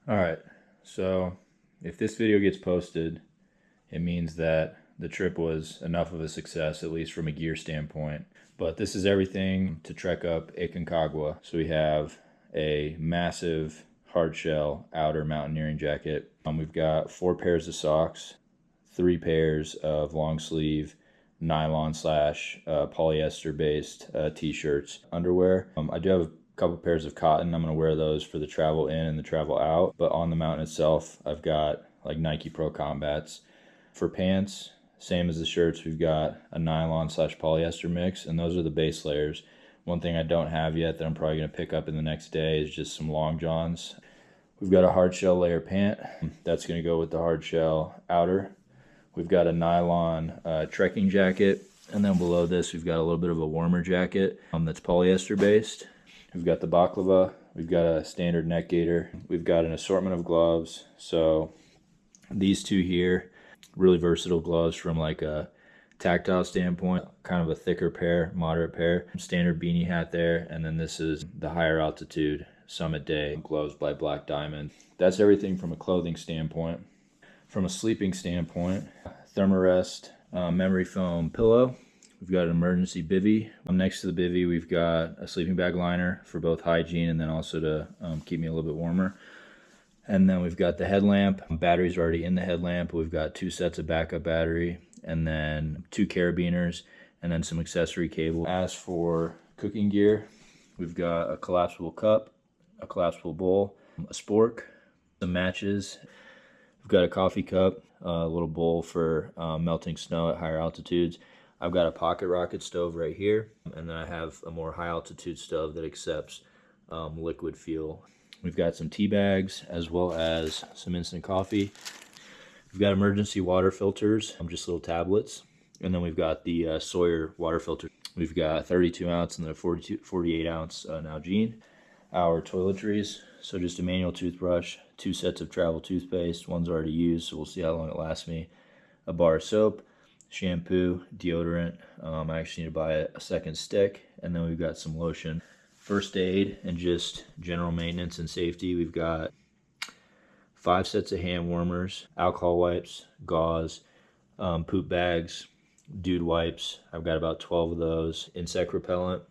All right, so if this video gets posted, it means that the trip was enough of a success, at least from a gear standpoint. But this is everything to trek up Aconcagua. So we have a massive hard shell outer mountaineering jacket. We've got 4 pairs of socks, 3 pairs of long sleeve nylon slash polyester based t-shirts, underwear. I do have a couple pairs of cotton. I'm going to wear those for the travel in and the travel out. But on the mountain itself, I've got like Nike Pro Combats. For pants, same as the shirts, we've got a nylon slash polyester mix, and those are the base layers. One thing I don't have yet that I'm probably going to pick up in the next day is just some long johns. We've got a hard shell layer pant. That's going to go with the hard shell outer. We've got a nylon trekking jacket, and then below this we've got a little bit of a warmer jacket that's polyester based. We've got the baklava. We've got a standard neck gaiter. We've got an assortment of gloves. So these two here, really versatile gloves from like a tactile standpoint, kind of a thicker pair, moderate pair. Standard beanie hat there, and then this is the higher altitude Summit Day gloves by Black Diamond. That's everything from a clothing standpoint. From a sleeping standpoint, Thermarest memory foam pillow. We've got an emergency bivy. Next to the bivy, we've got a sleeping bag liner for both hygiene and then also to keep me a little bit warmer. And then we've got the headlamp. Batteries are already in the headlamp. We've got 2 sets of backup battery, and then 2 carabiners, and then some accessory cable. As for cooking gear, we've got a collapsible cup, a collapsible bowl, a spork, some matches. We've got a coffee cup, a little bowl for melting snow at higher altitudes. I've got a pocket rocket stove right here, and then I have a more high altitude stove that accepts liquid fuel. We've got some tea bags as well as some instant coffee. We've got emergency water filters, just little tablets. And then we've got the Sawyer water filter. We've got 32 ounce and then a 48 ounce Nalgene. Our toiletries, so just a manual toothbrush, 2 sets of travel toothpaste. One's already used, so we'll see how long it lasts me. A bar of soap, shampoo, deodorant. I actually need to buy a second stick. And then we've got some lotion. First aid and just general maintenance and safety, we've got 5 sets of hand warmers, alcohol wipes, gauze, poop bags, dude wipes. I've got about 12 of those, insect repellent,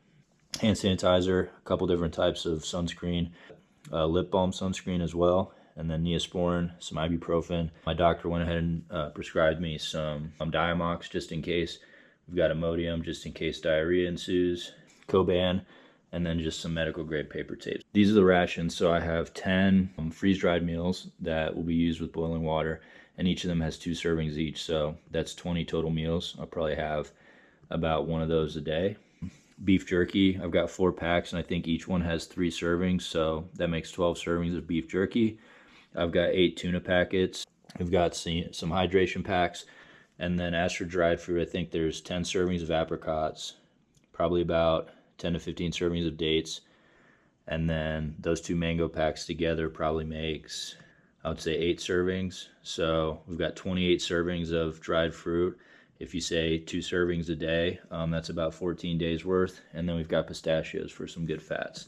hand sanitizer, a couple different types of sunscreen, lip balm sunscreen as well, and then Neosporin, some ibuprofen. My doctor went ahead and prescribed me some Diamox just in case. We've got Imodium just in case diarrhea ensues, Coban, and then just some medical grade paper tapes. These are the rations. So I have 10 freeze-dried meals that will be used with boiling water, and each of them has 2 servings each. So that's 20 total meals. I'll probably have about 1 of those a day. Beef jerky, I've got 4 packs, and I think each one has 3 servings. So that makes 12 servings of beef jerky. I've got 8 tuna packets. We've got some hydration packs. And then as for dried fruit, I think there's 10 servings of apricots, probably about 10 to 15 servings of dates, and then those 2 mango packs together probably makes, I would say, 8 servings. So we've got 28 servings of dried fruit. If you say 2 servings a day, that's about 14 days worth. And then we've got pistachios for some good fats.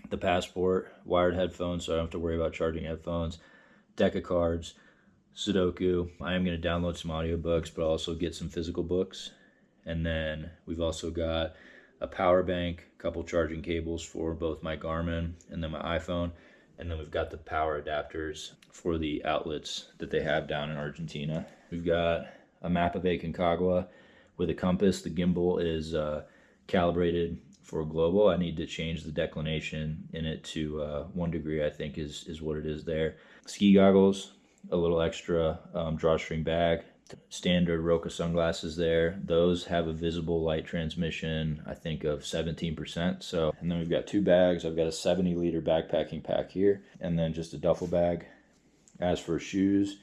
The passport, wired headphones, so I don't have to worry about charging headphones, deck of cards, Sudoku. I am going to download some audiobooks, but I'll also get some physical books. And then we've also got a power bank, a couple charging cables for both my Garmin and then my iPhone, and then we've got the power adapters for the outlets that they have down in Argentina. We've got a map of Aconcagua with a compass. The gimbal is calibrated for global. I need to change the declination in it to 1 degree, I think is what it is there. Ski goggles, a little extra drawstring bag. Standard Roca sunglasses there. Those have a visible light transmission, I think, of 17%. So, and then we've got 2 bags. I've got a 70-liter backpacking pack here, and then just a duffel bag. As for shoes,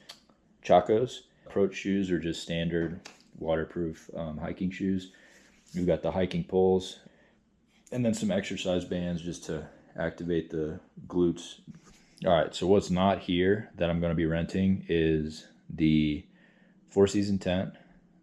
Chacos. Approach shoes are just standard waterproof hiking shoes. We've got the hiking poles, and then some exercise bands just to activate the glutes. All right, so what's not here that I'm going to be renting is the 4-season tent,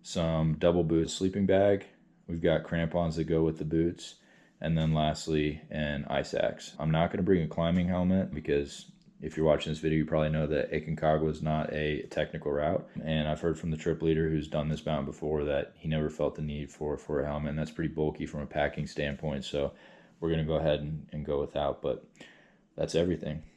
some double boot sleeping bag. We've got crampons that go with the boots, and then lastly, an ice axe. I'm not going to bring a climbing helmet because if you're watching this video, you probably know that Aconcagua is not a technical route. And I've heard from the trip leader who's done this mountain before that he never felt the need for a helmet. And that's pretty bulky from a packing standpoint. So we're going to go ahead and go without. But that's everything.